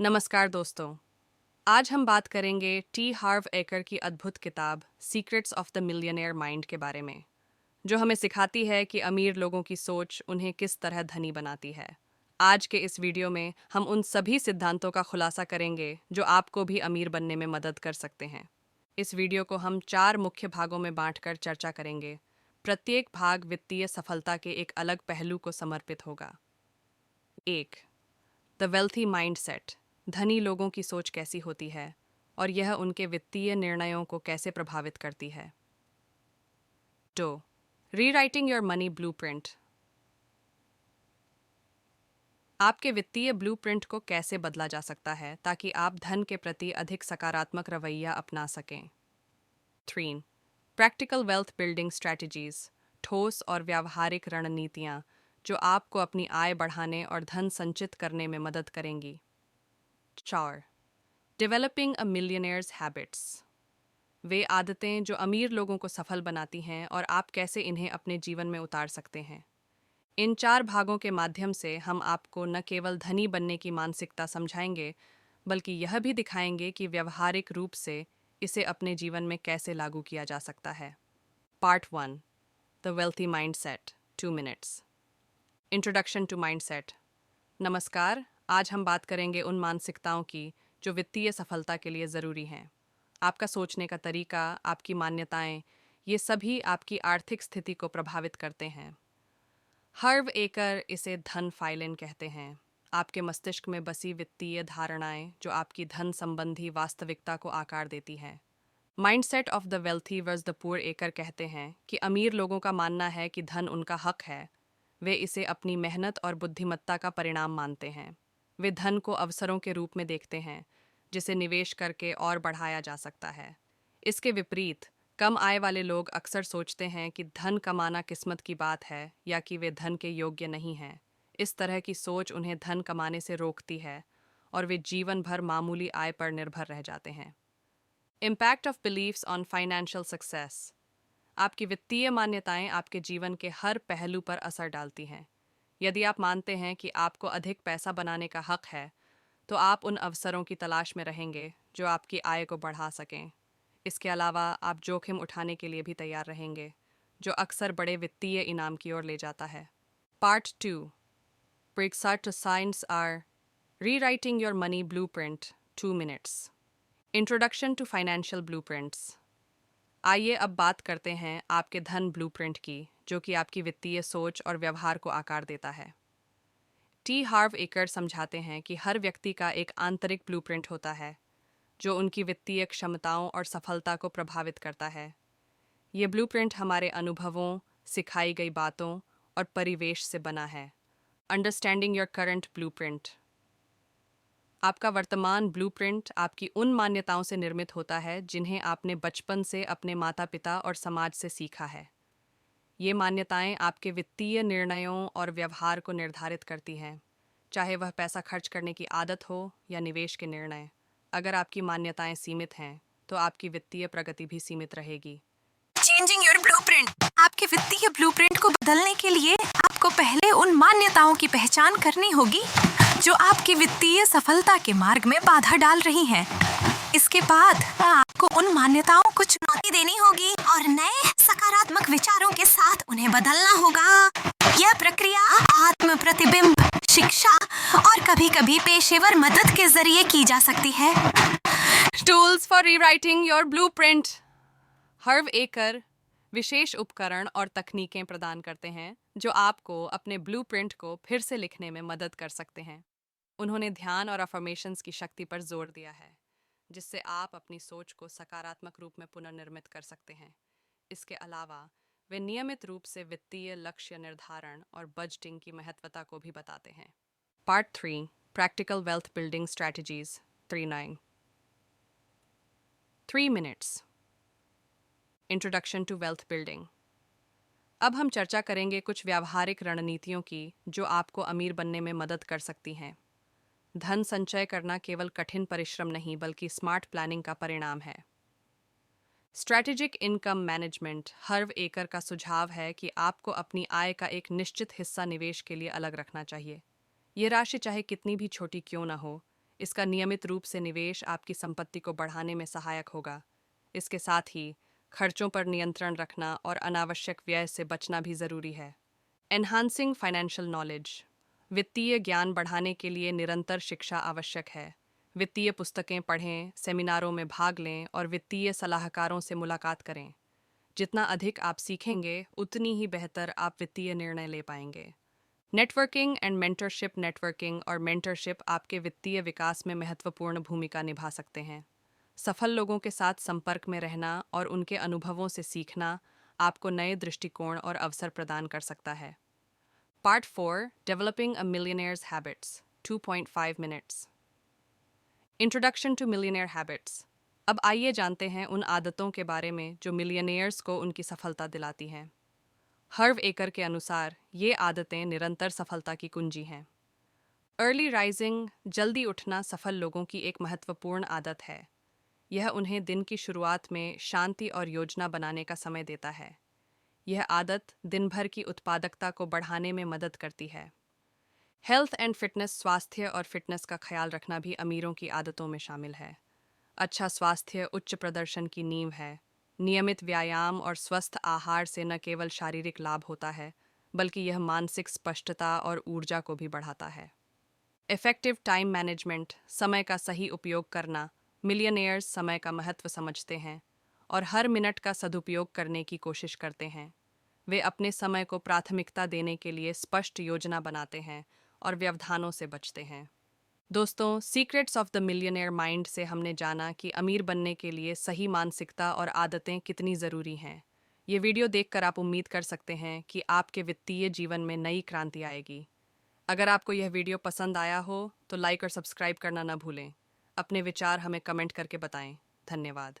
नमस्कार दोस्तों। आज हम बात करेंगे टी हार्व एकर की अद्भुत किताब secrets of the millionaire mind के बारे में, जो हमें सिखाती है कि अमीर लोगों की सोच उन्हें किस तरह धनी बनाती है। आज के इस वीडियो में हम उन सभी सिद्धांतों का खुलासा करेंगे जो आपको भी अमीर बनने में मदद कर सकते हैं। इस वीडियो को हम 4 मुख्य भागों में बांटकर चर्चा करेंगे। प्रत्येक भाग वित्तीय सफलता के एक अलग पहलू को समर्पित होगा। 1. द वेल्थी माइंडसेट, धनी लोगों की सोच कैसी होती है और यह उनके वित्तीय निर्णयों को कैसे प्रभावित करती है। 2. रीराइटिंग योर मनी ब्लूप्रिंट, आपके वित्तीय ब्लूप्रिंट को कैसे बदला जा सकता है ताकि आप धन के प्रति अधिक सकारात्मक रवैया अपना सकें। 3. प्रैक्टिकल वेल्थ बिल्डिंग स्ट्रैटेजीज, ठोस और व्यावहारिक रणनीतियाँ जो आपको अपनी आय बढ़ाने और धन संचित करने में मदद करेंगी। 4. डेवलपिंग अ मिलियनेयर्स हैबिट्स, वे आदतें जो अमीर लोगों को सफल बनाती हैं और आप कैसे इन्हें अपने जीवन में उतार सकते हैं। इन 4 भागों के माध्यम से हम आपको न केवल धनी बनने की मानसिकता समझाएंगे, बल्कि यह भी दिखाएंगे कि व्यावहारिक रूप से इसे अपने जीवन में कैसे लागू किया जा सकता है। Part 1, the wealthy mindset, 2 minutes. Introduction to mindset. नमस्कार, आज हम बात करेंगे उन मानसिकताओं की जो वित्तीय सफलता के लिए ज़रूरी हैं। आपका सोचने का तरीका, आपकी मान्यताएं, ये सभी आपकी आर्थिक स्थिति को प्रभावित करते हैं। हर्व एकर इसे धन फाइलिन कहते हैं, आपके मस्तिष्क में बसी वित्तीय धारणाएं जो आपकी धन संबंधी वास्तविकता को आकार देती हैं। Mindset of the wealthy versus the poor Eker कहते हैं कि अमीर लोगों का मानना है कि धन उनका हक है। वे इसे अपनी मेहनत और बुद्धिमत्ता का परिणाम मानते हैं। वे धन को अवसरों के रूप में देखते हैं, जिसे निवेश करके और बढ़ाया जा सकता है। इसके विपरीत, कम आय वाले लोग अक्सर सोचते हैं कि धन कमाना किस्मत की बात है या कि वे धन के योग्य नहीं हैं। इस तरह की सोच उन्हें धन कमाने से रोकती है और वे जीवन भर मामूली आय पर निर्भर रह जाते हैं। Impact of believes on financial success, आपकी वित्तीय मान्यताएं आपके जीवन के हर पहलू पर असर डालती हैं। यदि आप मानते हैं कि आपको अधिक पैसा बनाने का हक है, तो आप उन अवसरों की तलाश में रहेंगे जो आपकी आय को बढ़ा सकें। इसके अलावा आप जोखिम उठाने के लिए भी तैयार रहेंगे, जो अक्सर बड़े वित्तीय इनाम की ओर ले जाता है। Part 2, breaks to science are rewriting your money blueprint, 2 minutes. Introduction to financial blueprints. आइए अब बात करते हैं आपके धन ब्लूप्रिंट की, जो कि आपकी वित्तीय सोच और व्यवहार को आकार देता है। टी हार्व एकर समझाते हैं कि हर व्यक्ति का एक आंतरिक ब्लूप्रिंट होता है, जो उनकी वित्तीय क्षमताओं और सफलता को प्रभावित करता है। ये ब्लूप्रिंट हमारे अनुभवों, सिखाई गई बातों और परिवेश से बना है। अंडरस्टैंडिंग योर करंट ब्लूप्रिंट, आपका वर्तमान ब्लूप्रिंट आपकी उन मान्यताओं से निर्मित होता है जिन्हें आपने बचपन से अपने माता पिता और समाज से सीखा है। ये मान्यताएं आपके वित्तीय निर्णयों और व्यवहार को निर्धारित करती हैं, चाहे वह पैसा खर्च करने की आदत हो या निवेश के निर्णय। अगर आपकी मान्यताएं सीमित हैं, तो आपकी वित्तीय प्रगति भी सीमित रहेगी। चेंजिंग योर ब्लूप्रिंट, आपके वित्तीय ब्लूप्रिंट को बदलने के लिए आपको पहले उन मान्यताओं की पहचान करनी होगी जो आपकी वित्तीय सफलता के मार्ग में बाधा डाल रही हैं। इसके बाद आपको उन मान्यताओं को चुनौती देनी होगी और नए सकारात्मक विचारों के साथ उन्हें बदलना होगा। यह प्रक्रिया आत्म प्रतिबिंब, शिक्षा और कभी-कभी पेशेवर मदद के जरिए की जा सकती है। Tools for rewriting your blueprint. Harv Eker विशेष उपकरण और तकनीकें प्रदान करते हैं जो आपको अपने ब्लूप्रिंट को फिर से लिखने में मदद कर सकते हैं। उन्होंने ध्यान और अफर्मेशंस की शक्ति पर जोर दिया है, जिससे आप अपनी सोच को सकारात्मक रूप में पुनर्निर्मित कर सकते हैं। इसके अलावा वे नियमित रूप से वित्तीय लक्ष्य निर्धारण और बजटिंग की महत्वता को भी बताते हैं। Part 3, practical wealth building strategies, 3 minutes. Introduction to wealth building. अब हम चर्चा करेंगे कुछ व्यावहारिक रणनीतियों की जो आपको अमीर बनने में मदद कर सकती हैं। धन संचय करना केवल कठिन परिश्रम नहीं, बल्कि स्मार्ट प्लानिंग का परिणाम है। स्ट्रैटेजिक इनकम मैनेजमेंट, हर्व एकर का सुझाव है कि आपको अपनी आय का एक निश्चित हिस्सा निवेश के लिए अलग रखना चाहिए। ये राशि चाहे कितनी भी छोटी क्यों न हो, इसका नियमित रूप से निवेश आपकी संपत्ति को बढ़ाने में सहायक होगा। इसके साथ ही खर्चों पर नियंत्रण रखना और अनावश्यक व्यय से बचना भी ज़रूरी है। Enhancing financial knowledge. वित्तीय ज्ञान बढ़ाने के लिए निरंतर शिक्षा आवश्यक है। वित्तीय पुस्तकें पढ़ें, सेमिनारों में भाग लें और वित्तीय सलाहकारों से मुलाकात करें। जितना अधिक आप सीखेंगे, उतनी ही बेहतर आप वित्तीय निर्णय ले पाएंगे। Networking and mentorship. नेटवर्किंग और मेंटरशिप आपके वित्तीय विकास में महत्वपूर्ण भूमिका निभा सकते हैं। सफल लोगों के साथ संपर्क में रहना और उनके अनुभवों से सीखना आपको नए दृष्टिकोण और अवसर प्रदान कर सकता है। Part 4, developing a millionaire's habits, 2.5 minutes. Introduction to millionaire habits. अब आइए जानते हैं उन आदतों के बारे में जो मिलियनेयर्स को उनकी सफलता दिलाती हैं। हर्व एकर के अनुसार ये आदतें निरंतर सफलता की कुंजी हैं। अर्ली राइजिंग, जल्दी उठना सफल लोगों की एक महत्वपूर्ण आदत है। यह उन्हें दिन की शुरुआत में शांति और योजना बनाने का समय देता है। यह आदत दिन भर की उत्पादकता को बढ़ाने में मदद करती है। Health and fitness. स्वास्थ्य और फिटनेस का ख्याल रखना भी अमीरों की आदतों में शामिल है। अच्छा स्वास्थ्य उच्च प्रदर्शन की नींव है। नियमित व्यायाम और स्वस्थ आहार से न केवल शारीरिक लाभ होता है, बल्कि यह मानसिक स्पष्टता और ऊर्जा को भी बढ़ाता है। Effective time management. समय का सही उपयोग करना। मिलियनेयर्स समय का महत्व समझते हैं और हर मिनट का सदुपयोग करने की कोशिश करते हैं। वे अपने समय को प्राथमिकता देने के लिए स्पष्ट योजना बनाते हैं और व्यवधानों से बचते हैं। दोस्तों, secrets of the millionaire mind से हमने जाना कि अमीर बनने के लिए सही मानसिकता और आदतें कितनी ज़रूरी हैं। ये वीडियो देखकर आप उम्मीद कर सकते हैं कि आपके वित्तीय जीवन में नई क्रांति आएगी। अगर आपको यह वीडियो पसंद आया हो तो लाइक और सब्सक्राइब करना न भूलें। अपने विचार हमें कमेंट करके बताएं। धन्यवाद।